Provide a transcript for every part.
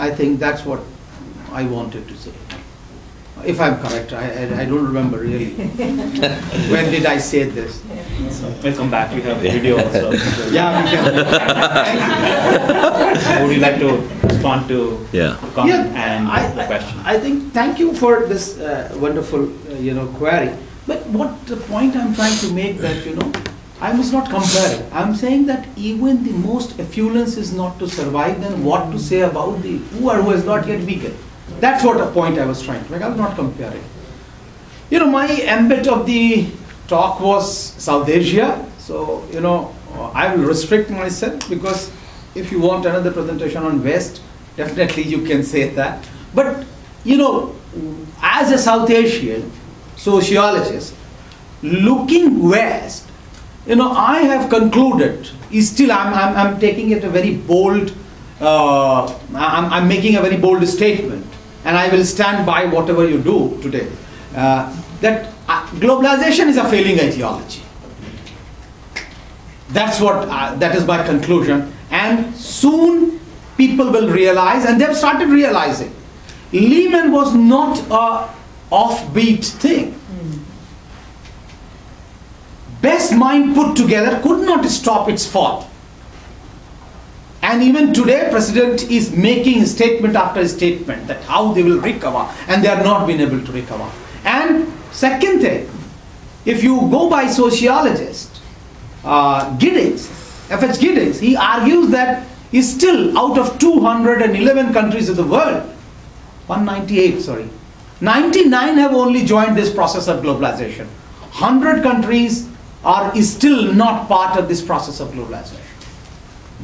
I think that's what I wanted to say. If I'm correct, I don't remember really. When did I say this? We'll come back. We have video also. Yeah, we can. Would you like to respond to comment and the question? I think, thank you for this wonderful query. But what the point I'm trying to make that, I must not compare it. I'm saying that even the most affluence is not to survive, then what to say about the poor who has not yet weakened. That's what a point I was trying to make. I was not comparing. My ambit of the talk was South Asia. So, I will restrict myself, because if you want another presentation on West, definitely you can say that. But, as a South Asian sociologist, looking West, I have concluded, still I'm taking it a very bold, I'm making a very bold statement, and I will stand by whatever you do today, that globalization is a failing ideology. That is my conclusion, and soon people will realize, and they've started realizing, Lehman was not a offbeat thing. Best mind put together could not stop its fall. And even today, President is making statement after statement that how they will recover, and they are not being able to recover. And second thing, if you go by sociologist Giddings, F.H. Giddings, he argues that he's still out of 211 countries of the world, 99 have only joined this process of globalization. 100 countries is still not part of this process of globalization.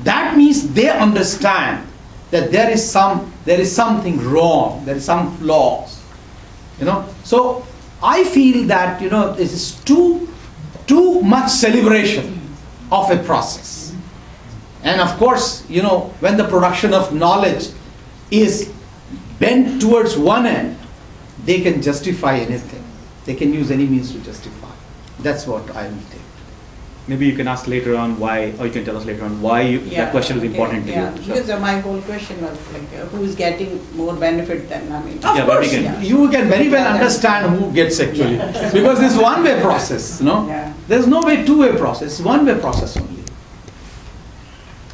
That means they understand that there is something wrong, there is some flaws. So I feel that this is too much celebration of a process. And of course, when the production of knowledge is bent towards one end, they can justify anything. They can use any means to justify. That's what I will take. Maybe you can ask later on why, or you can tell us later on why that question is important to you. Because my whole question was who is getting more benefit than, Of course, you can very well understand who gets actually. Because it's one-way process, There's no way two-way process, one-way process only.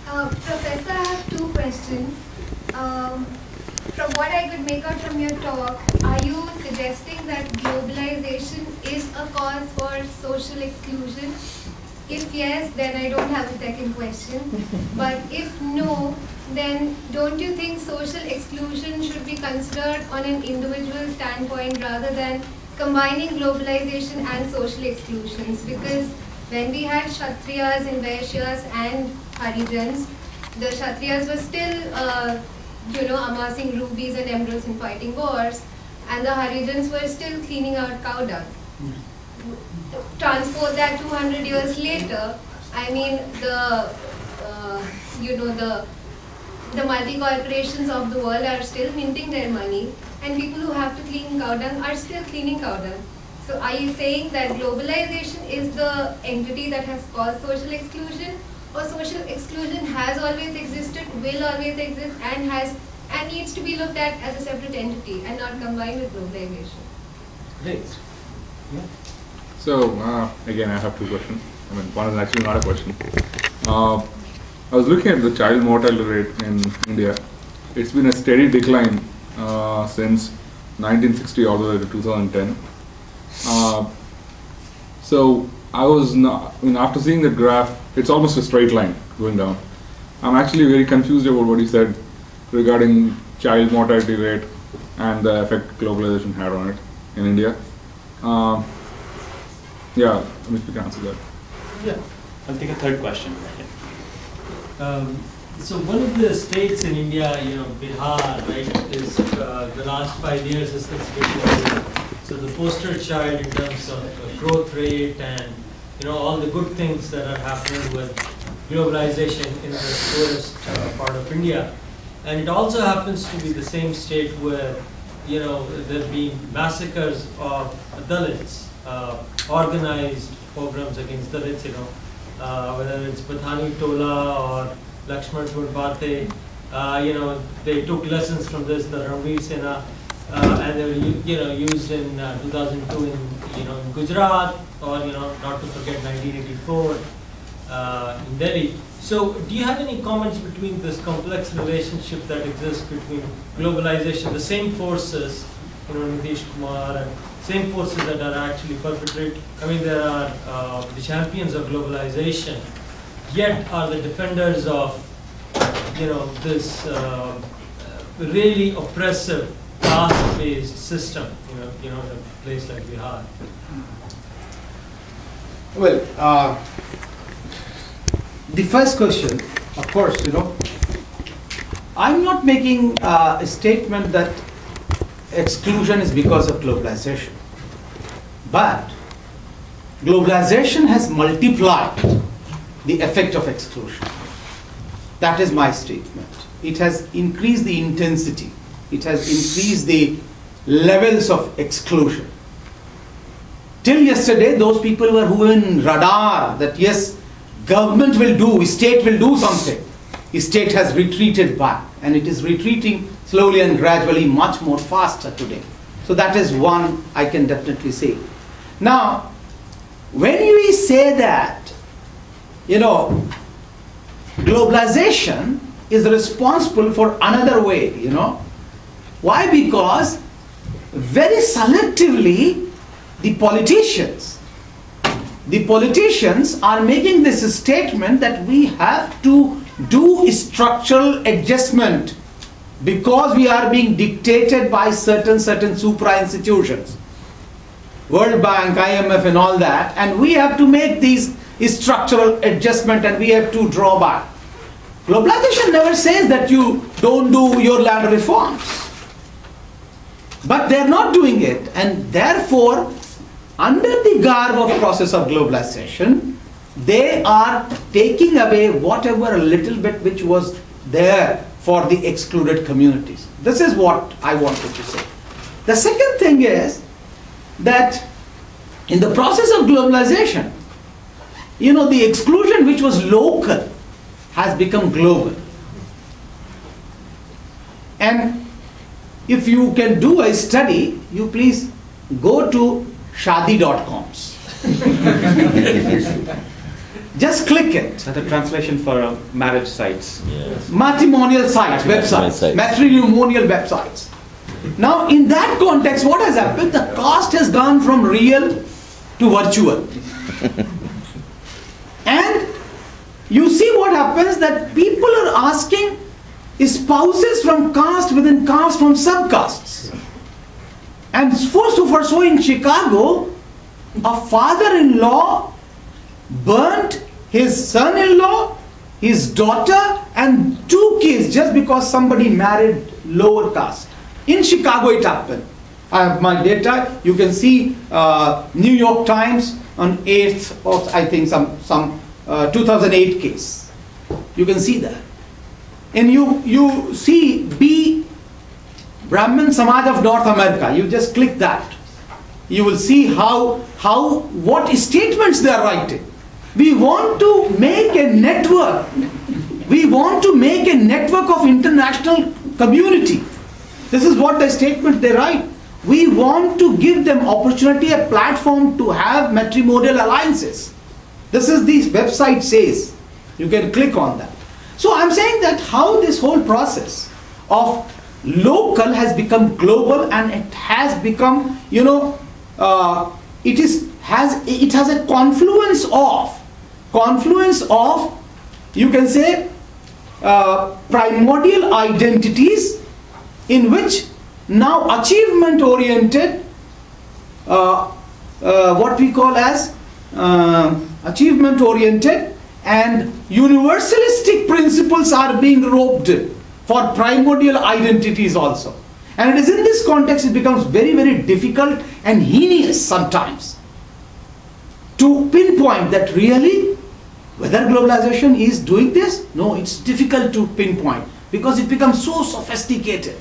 Professor, I have two questions. From what I could make out from your talk, are you suggesting that globalization is a cause for social exclusion? If yes, then I don't have a second question. But if no, then don't you think social exclusion should be considered on an individual standpoint rather than combining globalization and social exclusions? Because when we had Kshatriyas and Vaishyas and Harijans, the Kshatriyas were still amassing rubies and emeralds and fighting wars, and the Harijans were still cleaning out cow dung. Transport that 200 years later, I mean the multi-corporations of the world are still minting their money, and people who have to clean cow dung are still cleaning cow dung. So are you saying that globalization is the entity that has caused social exclusion, or social exclusion has always existed, will always exist, and needs to be looked at as a separate entity and not combined with globalization? Great. Yeah. So, again, I have two questions. One is actually not a question. I was looking at the child mortality rate in India. It's been a steady decline since 1960 all the way to 2010. So, I was not, after seeing the graph, it's almost a straight line going down. I'm actually very confused about what you said regarding child mortality rate and the effect globalization had on it in India. Yeah, if you can answer that. Yeah, I'll take a third question. So one of the states in India, Bihar, right, is the last 5 years has considered so the poster child in terms of growth rate and all the good things that are happening with globalization in the poorest part of India. And it also happens to be the same state where there have been massacres of Dalits, organized pogroms against Dalits, whether it's Pathani Tola or Lakshman Gurpate, They took lessons from this, the Ranveer Sena, and they were used in 2002 in Gujarat, or not to forget 1984 in Delhi. So do you have any comments between this complex relationship that exists between globalization, the same forces, Nitish Kumar, and same forces that are actually there are the champions of globalization, yet are the defenders of this really oppressive caste-based system, in a place like Bihar? Well, the first question, of course, I'm not making a statement that exclusion is because of globalization. But globalization has multiplied the effect of exclusion. That is my statement. It has increased the intensity. It has increased the levels of exclusion. Till yesterday, those people who were in radar that yes, government will do, state will do something. The state has retreated back, and it is retreating slowly and gradually much more faster today. So that is one I can definitely say. Now, when we say that, globalization is responsible for another way, Why? Because very selectively the politicians are making this statement that we have to do structural adjustment because we are being dictated by certain supra institutions, World Bank, IMF and all that, and we have to make these structural adjustment and we have to draw back. Globalization never says that you don't do your land reforms. But they're not doing it, and therefore, under the garb of process of globalization, they are taking away whatever little bit which was there for the excluded communities. This is what I wanted to say. The second thing is that in the process of globalization, the exclusion which was local has become global. And if you can do a study, you please go to shadi.coms. Just click it. That's a translation for marriage sites. Yes. Matrimonial sites, websites, matrimonial websites. Now, in that context, what has happened? The caste has gone from real to virtual. And you see what happens, that people are asking spouses from caste within caste from subcastes. And so in Chicago, a father-in-law burnt his son-in-law, his daughter, and 2 kids just because somebody married lower caste. In Chicago it happened. I have my data. You can see New York Times on 8th of, I think, some 2008 case. You can see that. And you see B, Brahmin Samaj of North America. You just click that. You will see what statements they are writing. We want to make a network. We want to make a network of international community. This is what the statement they write. We want to give them opportunity, a platform to have matrimonial alliances. This is this website says. You can click on that. So I'm saying that how this whole process of local has become global, and it has become, it has a confluence of, you can say, primordial identities in which now achievement oriented, what we call as achievement oriented and universalistic principles are being roped in for primordial identities also. And it is in this context it becomes very, very difficult and heinous sometimes to pinpoint that really whether globalization is doing this. No, it's difficult to pinpoint because it becomes so sophisticated,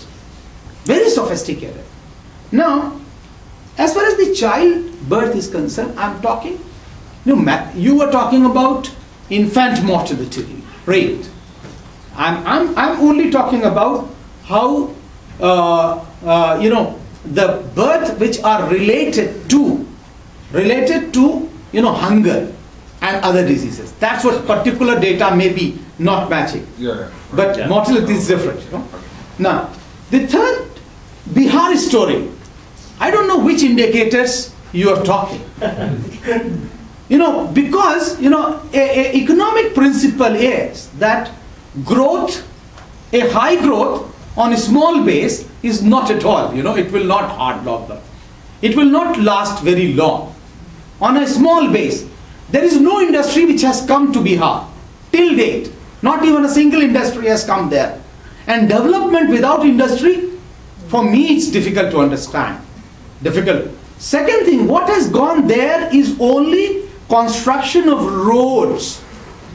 very sophisticated. Now, as far as the childbirth is concerned, I'm talking, you were talking about infant mortality rate. I'm only talking about how the birth which are related to hunger and other diseases. That's what particular data may be not matching. Yeah. But Yeah. mortality is different. Now, the third Bihar story, I don't know which indicators you are talking. Because a economic principle is that growth, a high growth on a small base is not at all. It will not hard longer. It will not last very long. On a small base, there is no industry which has come to Bihar till date. Not even a single industry has come there. And development without industry, for me, it's difficult to understand. Difficult. Second thing, what has gone there is only construction of roads.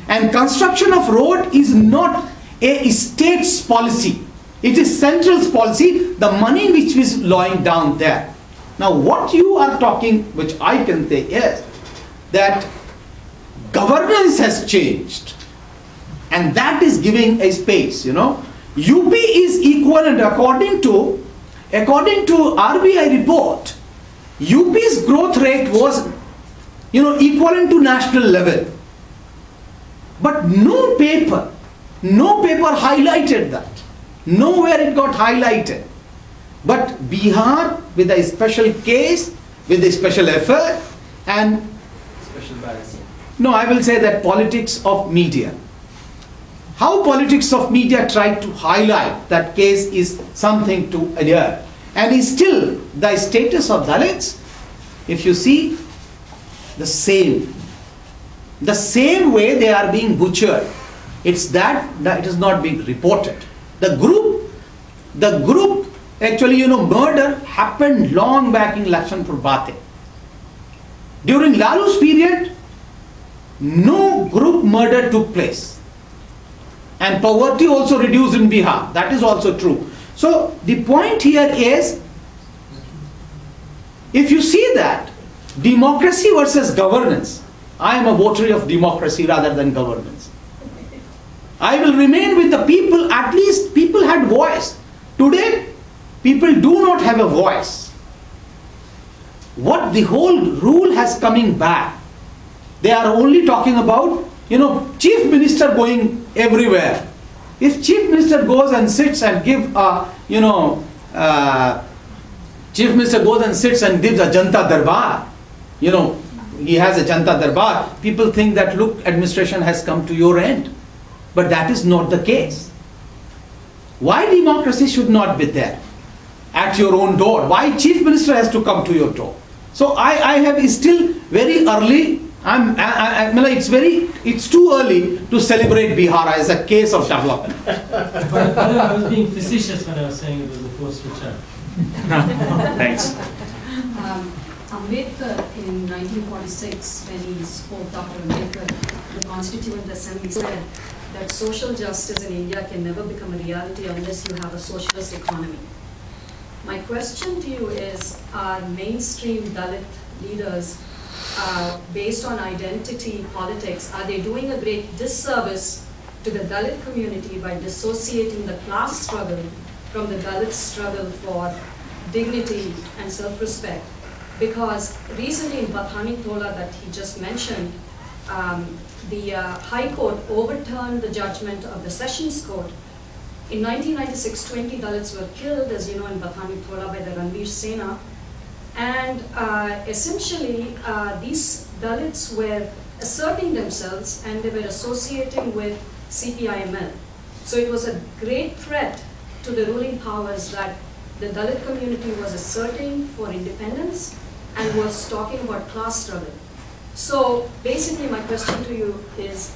And construction of road is not a state's policy. It is central's policy, the money which is lying down there. Now what you are talking, which I can say is that governance has changed. And that is giving a space, UP is equivalent according to RBI report. UP's growth rate was, equivalent to national level. But no paper highlighted that. Nowhere it got highlighted. But Bihar, with a special case, with a special effort, and Special bias. no, I will say that politics of media. How politics of media tried to highlight that case is something to adhere. And is still the status of Dalits, if you see, the same way they are being butchered. It's that it is not being reported. The group actually, murder happened long back in Lakshmanpur Bate. During Lalu's period, no group murder took place. And poverty also reduced in Bihar. That is also true. So the point here is, if you see that, democracy versus governance, I am a votary of democracy rather than governance. I will remain with the people. At least people had voice. Today, people do not have a voice. What the whole rule has coming back. They are only talking about, chief minister going everywhere. If chief minister goes and sits and gives chief minister goes and sits and gives a Janta Darbar, he has a Janta Darbar, people think that, look, administration has come to your end. But that is not the case. Why democracy should not be there at your own door? Why chief minister has to come to your door? So I have still very early, it's too early to celebrate Bihar as a case of development. But I was being facetious when I was saying it was a poster child. Thanks. Ambedkar in 1946, when he spoke, Dr. Ambedkar, the Constituent Assembly said that social justice in India can never become a reality unless you have a socialist economy. My question to you is, are mainstream Dalit leaders, based on identity politics, are they doing a great disservice to the Dalit community by dissociating the class struggle from the Dalit struggle for dignity and self-respect? Because recently in Bathani Tola that he just mentioned, the High Court overturned the judgment of the Sessions Court. In 1996, 20 Dalits were killed, as you know, in Bathani Tola by the Ranveer Sena. And essentially, these Dalits were asserting themselves and they were associating with CPIML. So it was a great threat to the ruling powers that the Dalit community was asserting for independence and was talking about class struggle. So basically my question to you is,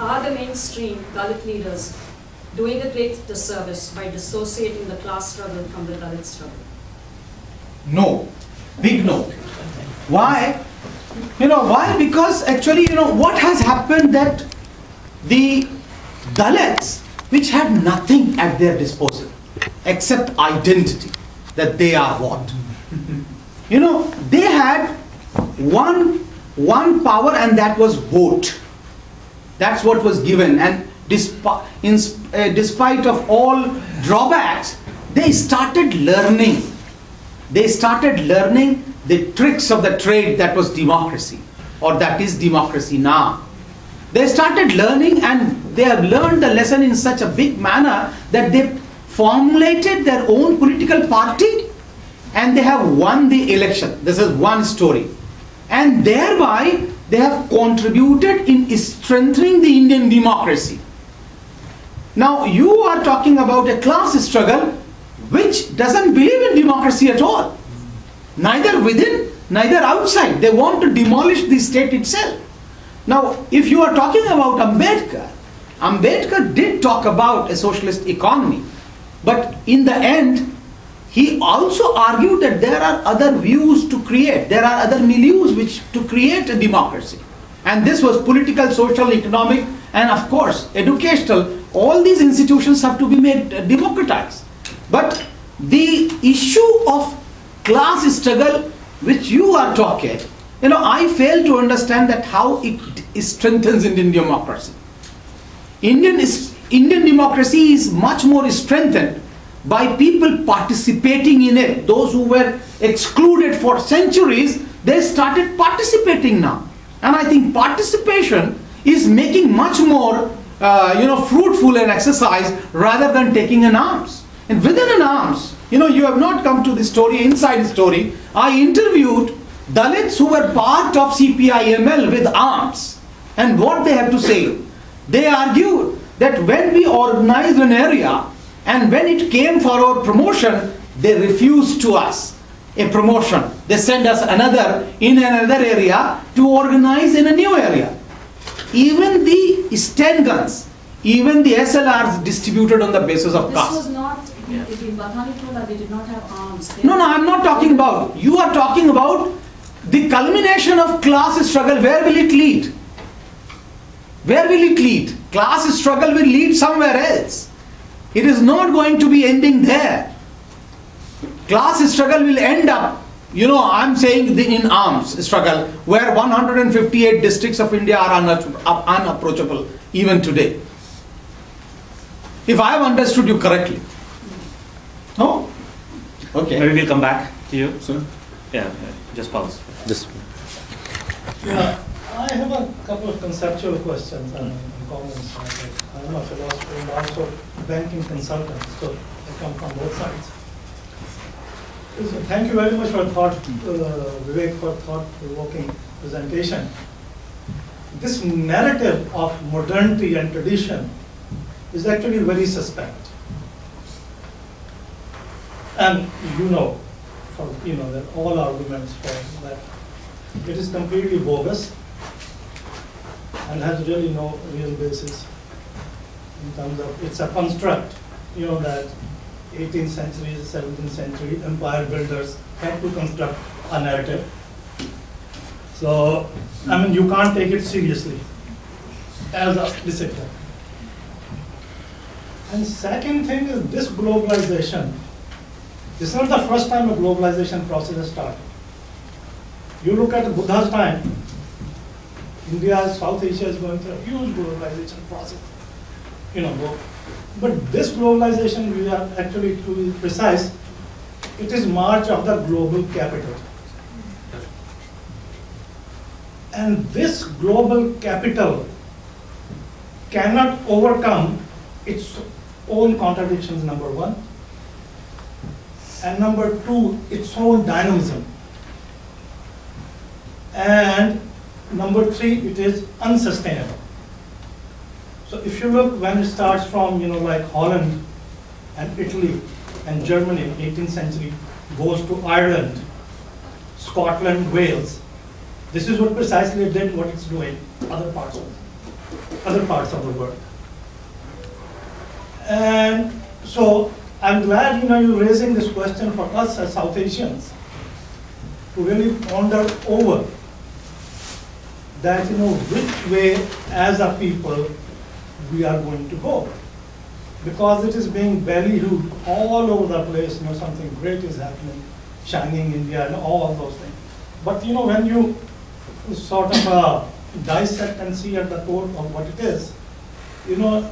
are the mainstream Dalit leaders doing a great disservice by dissociating the class struggle from the Dalit struggle? No. Big no. Why? Why? Because actually, what has happened that the Dalits, which had nothing at their disposal except identity, that they are what? They had one power, and that was vote. That's what was given. And despite of all drawbacks, they started learning. They started learning the tricks of the trade that was democracy, or that is democracy now. They started learning, and they have learned the lesson in such a big manner that they formulated their own political party and they have won the election. This is one story. And thereby they have contributed in strengthening the Indian democracy. Now you are talking about a class struggle which doesn't believe in democracy at all. Neither within, neither outside. They want to demolish the state itself. Now if you are talking about Ambedkar, Ambedkar did talk about a socialist economy. But in the end, he also argued that there are other views to create. There are other milieus which to create a democracy. And this was political, social, economic, and of course, educational. All these institutions have to be made democratized. But the issue of class struggle, which you are talking, I fail to understand that how it strengthens Indian democracy. Indian democracy is much more strengthened by people participating in it. Those who were excluded for centuries, they started participating now. And I think participation is making much more fruitful an exercise rather than taking an arms. And within an arms, you have not come to the story, inside story. I interviewed Dalits who were part of CPI-ML with arms. And what they have to say? They argued that when we organized an area and when it came for our promotion, they refused to us a promotion. They sent us in another area to organize in a new area. Even the Sten guns, even the SLRs distributed on the basis of caste. This was not, in Bathani told that they did not have arms. No, I'm not talking about. You are talking about the culmination of class struggle. Where will it lead? Where will it lead? Class struggle will lead somewhere else. It is not going to be ending there. Class struggle will end up, I'm saying in arms struggle, where 158 districts of India are unapproachable even today. If I have understood you correctly. No? Okay. Maybe we'll come back to you. Sir? Yeah, just pause. Yeah, I have a couple of conceptual questions and comments. I'm a philosopher and also banking consultant, so I come from both sides. So thank you very much for Vivek, for thought-provoking presentation. This narrative of modernity and tradition is actually very suspect. And that all arguments for that it is completely bogus and has really no real basis in terms of it's a construct, that 18th century, 17th century empire builders had to construct a narrative. So, you can't take it seriously as a discipline. And second thing is this globalization. This is not the first time a globalization process has started. You look at Buddha's time, India, South Asia is going through a huge globalization process. But this globalization, we are actually, to be precise, it is march of the global capital. And this global capital cannot overcome its own contradictions, number one. And number two, its own dynamism. And number three, it is unsustainable. So if you look when it starts from, like Holland and Italy and Germany, 18th century, goes to Ireland, Scotland, Wales, this is what precisely it did, what it's doing other parts of the world. And so I'm glad you're raising this question for us as South Asians to really ponder over that which way as a people we are going to go, because it is being ballyhooed all over the place. Something great is happening, shining India, and all those things. But when you sort of dissect and see at the core of what it is, you know,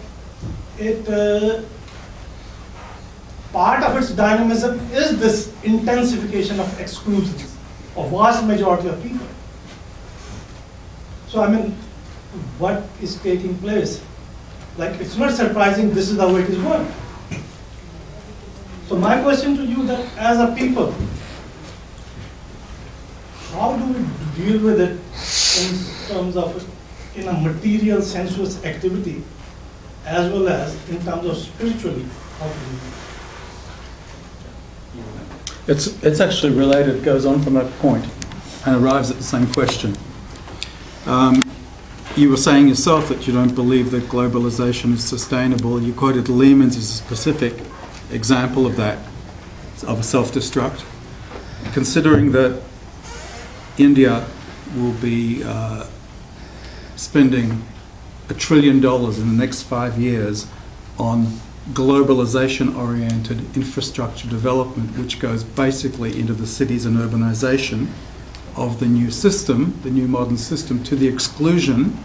part of its dynamism is this intensification of exclusions of vast majority of people. So I mean, what is taking place? Like, it's not surprising this is the way it is going. So my question to you that as a people, how do we deal with it in terms of in a material sensuous activity as well as in terms of spiritually? How do we It's actually related, it goes on from that point and arrives at the same question. You were saying yourself that you don't believe that globalization is sustainable. You quoted Lehman's as a specific example of that, of a self-destruct. Considering that India will be spending $1 trillion in the next 5 years on globalization-oriented infrastructure development, which goes basically into the cities and urbanization of the new system, the new modern system, to the exclusion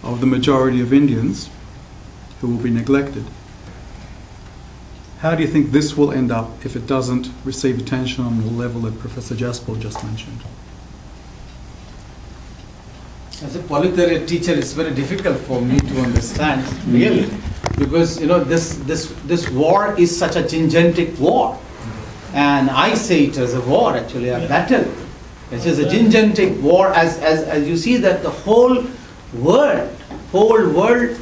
of the majority of Indians who will be neglected. How do you think this will end up if it doesn't receive attention on the level that Professor Jaspal just mentioned? As a polytheory teacher, it's very difficult for me to understand, really, because you know this war is such a gingentic war, and I say it as a war, actually a battle. It is a gingentic war, as you see that the whole world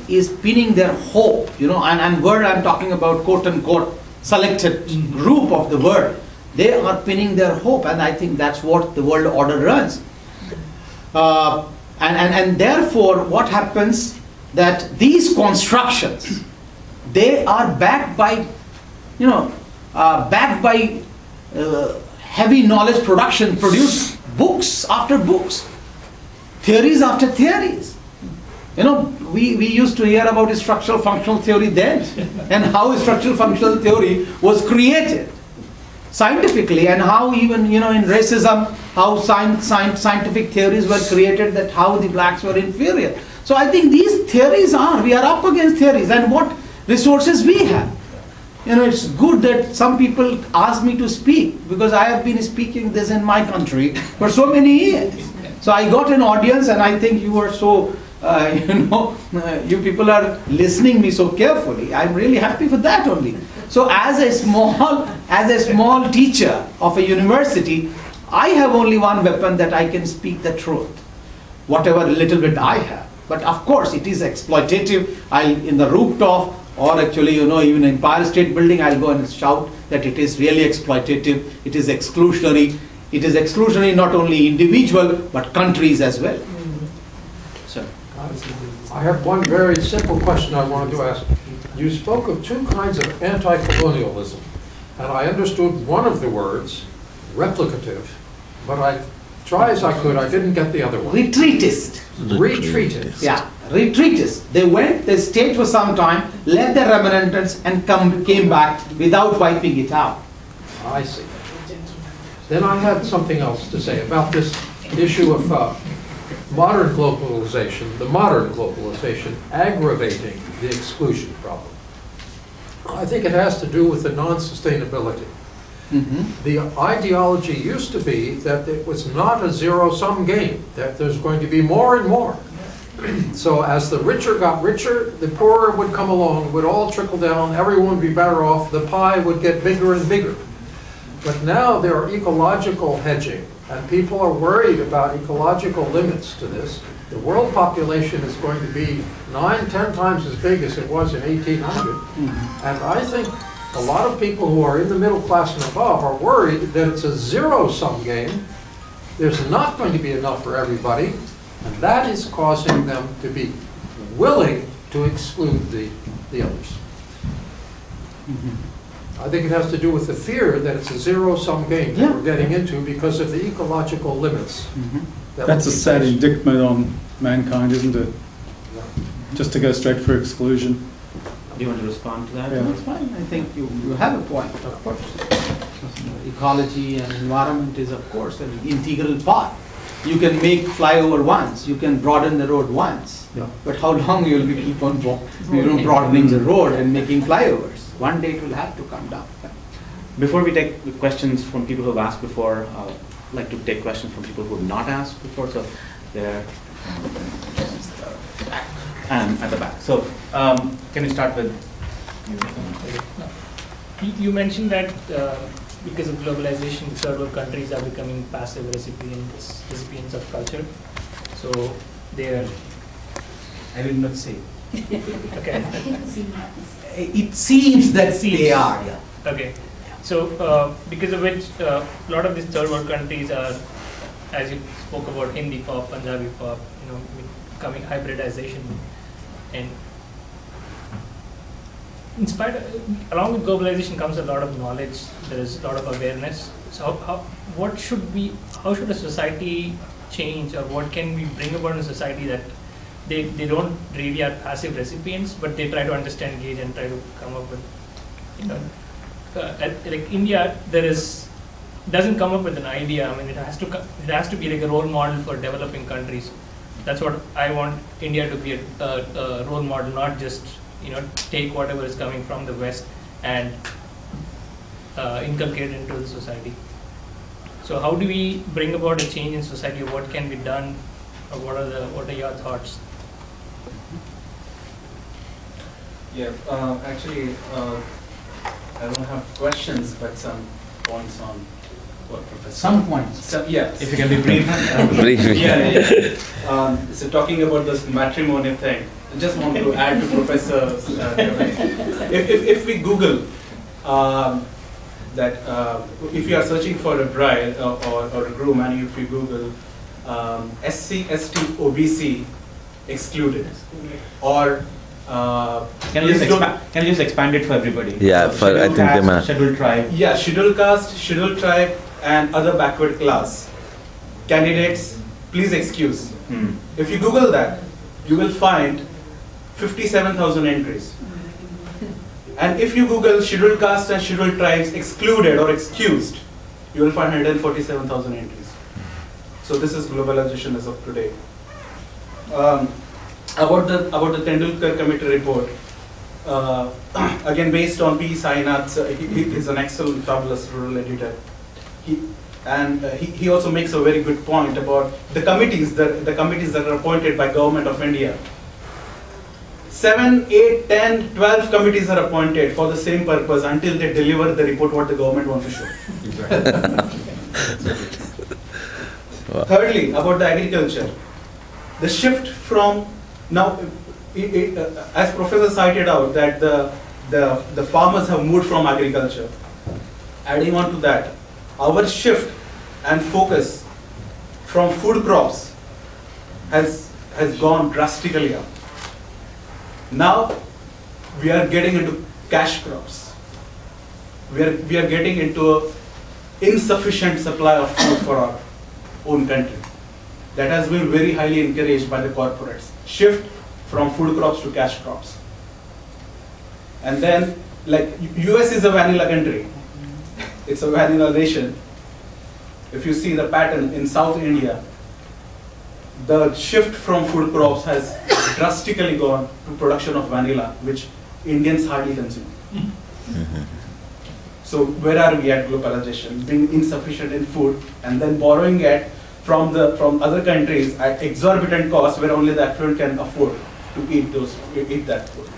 is pinning their hope, you know, and world I'm talking about quote unquote selected group of the world. They are pinning their hope, and I think that's what the world order runs. And therefore, what happens that these constructions, they are backed by, you know, heavy knowledge production, produce books after books, theories after theories. You know, we used to hear about structural functional theory then, and how structural functional theory was created scientifically, and how even, you know, in racism, how scientific theories were created, that how the blacks were inferior. So I think these theories we are up against theories, and what resources we have. You know, it's good that some people ask me to speak, because I have been speaking this in my country for so many years. So I got an audience, and I think you are so, you people are listening me so carefully. I'm really happy for that only. So as a small teacher of a university, I have only one weapon, that I can speak the truth, whatever little bit I have. But of course, it is exploitative. In the rooftop, or actually, you know, even in Empire State Building, I'll go and shout that it is really exploitative. It is exclusionary. It is exclusionary not only individual but countries as well. Sir, I have one very simple question I wanted to ask. You spoke of two kinds of anti-colonialism, and I understood one of the words, replicative, but I try as I could, I didn't get the other one. Retreatist. Retreatist. Yeah, retreatist. They went, they stayed for some time, left their remnants, and came back without wiping it out. I see. Then I had something else to say about this issue of modern globalization, the modern globalization aggravating the exclusion problem. I think it has to do with the non-sustainability. The ideology used to be that it was not a zero-sum game, that there's going to be more and more. So as the richer got richer, the poorer would come along, would all trickle down, everyone would be better off, the pie would get bigger and bigger. But now there are ecological hedging, and people are worried about ecological limits to this. The world population is going to be 9-10 times as big as it was in 1800, and I think a lot of people who are in the middle class and above are worried that it's a zero-sum game. There's not going to be enough for everybody, and that is causing them to be willing to exclude the others. I think it has to do with the fear that it's a zero-sum game that we're getting into because of the ecological limits. That's a sad indictment on mankind, isn't it? Just to go straight for exclusion. Do you want to respond to that? Yeah. That's fine. I think you have a point, of course. Ecology and environment is, of course, an integral part. You can make flyover once, you can broaden the road once, Yeah. but how long you will be keep on broadening the road and making flyovers? One day it will have to come down. Before we take the questions from people who have asked before, I'd like to take questions from people who have not asked before. So there, and at the back. So can you start with? You mentioned that because of globalization, the third world countries are becoming passive recipients of culture. So they are. I will not say. Okay. It seems that they are. Yeah. Okay. So because of which a lot of these third world countries are, as you spoke about, Hindi pop, Punjabi pop, becoming hybridization, and in spite of, along with globalization comes a lot of knowledge. There is a lot of awareness. So how should a society change, or what can we bring about in a society that they don't really are passive recipients, but they try to understand, engage, and try to come up with, like India, doesn't come up with an idea. I mean, it has to be like a role model for developing countries. That's what I want India to be, a role model, not just take whatever is coming from the West and inculcate it into the society. So how do we bring about a change in society? What can be done? Or what are your thoughts? Yeah, actually, I don't have questions, but some points on what Professor. Some points. Yeah, If you can be brief. So talking about this matrimony thing, I just want to add to Professor. If we Google that, if you are searching for a bride or a groom, and if you Google SC, ST, OBC excluded, or can you just expand it for everybody? Yeah, so I think they might. Scheduled tribe. Yeah, scheduled caste, scheduled tribe, and other backward class candidates. Please excuse. If you Google that, you will find 57,000 entries. And if you Google scheduled caste and scheduled tribes excluded or excused, you will find 147,000 entries. So this is globalization as of today. About the Tendulkar Committee report, again based on P. Sainath's, he is an excellent, fabulous rural editor. He also makes a very good point about the committees that are appointed by Government of India. 7, 8, 10, 12 committees are appointed for the same purpose until they deliver the report what the government wants to show. Thirdly, about the agriculture, the shift from now, as Professor cited out, that the farmers have moved from agriculture. Adding on to that, our shift and focus from food crops has gone drastically up. Now we are getting into cash crops. We are getting into an insufficient supply of food for our own country. That has been very highly encouraged by the corporates. Shift from food crops to cash crops. And then, like, US is a vanilla country. It's a vanilla nation. If you see the pattern in South India, the shift from food crops has drastically gone to production of vanilla, which Indians hardly consume. So where are we at globalization? Being insufficient in food and then borrowing it from other countries at exorbitant cost, where only the affluent can afford to eat that food.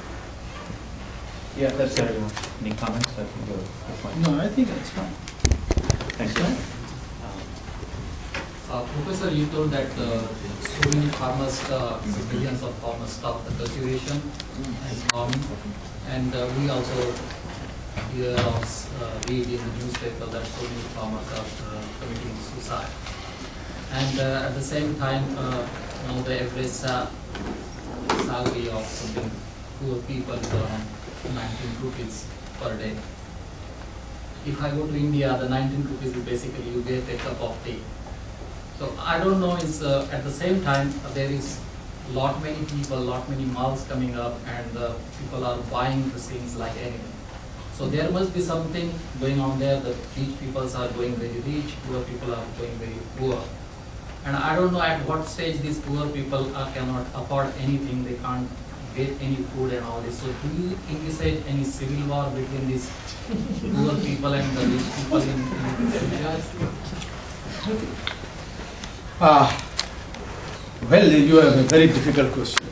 Yeah, that's any comments? I think that's fine. No, I think that's fine. Thanks, sir. Professor, you told that so many farmers, millions of farmers stop the cultivation and farming, and we also hear or read in the newspaper that so many farmers are committing suicide. And at the same time, the average salary of something poor people is around 19 rupees per day. If I go to India, the 19 rupees is basically you get a cup of tea. So I don't know, is at the same time there is lot many people, lot many malls coming up, and people are buying the things like anything. So there must be something going on there. The rich people are going very rich, poor people are going very poor. And I don't know at what stage these poor people cannot afford anything, they can't get any food and all this. So do you envisage any civil war between these poor people and the rich people in India? Well, you have a very difficult question.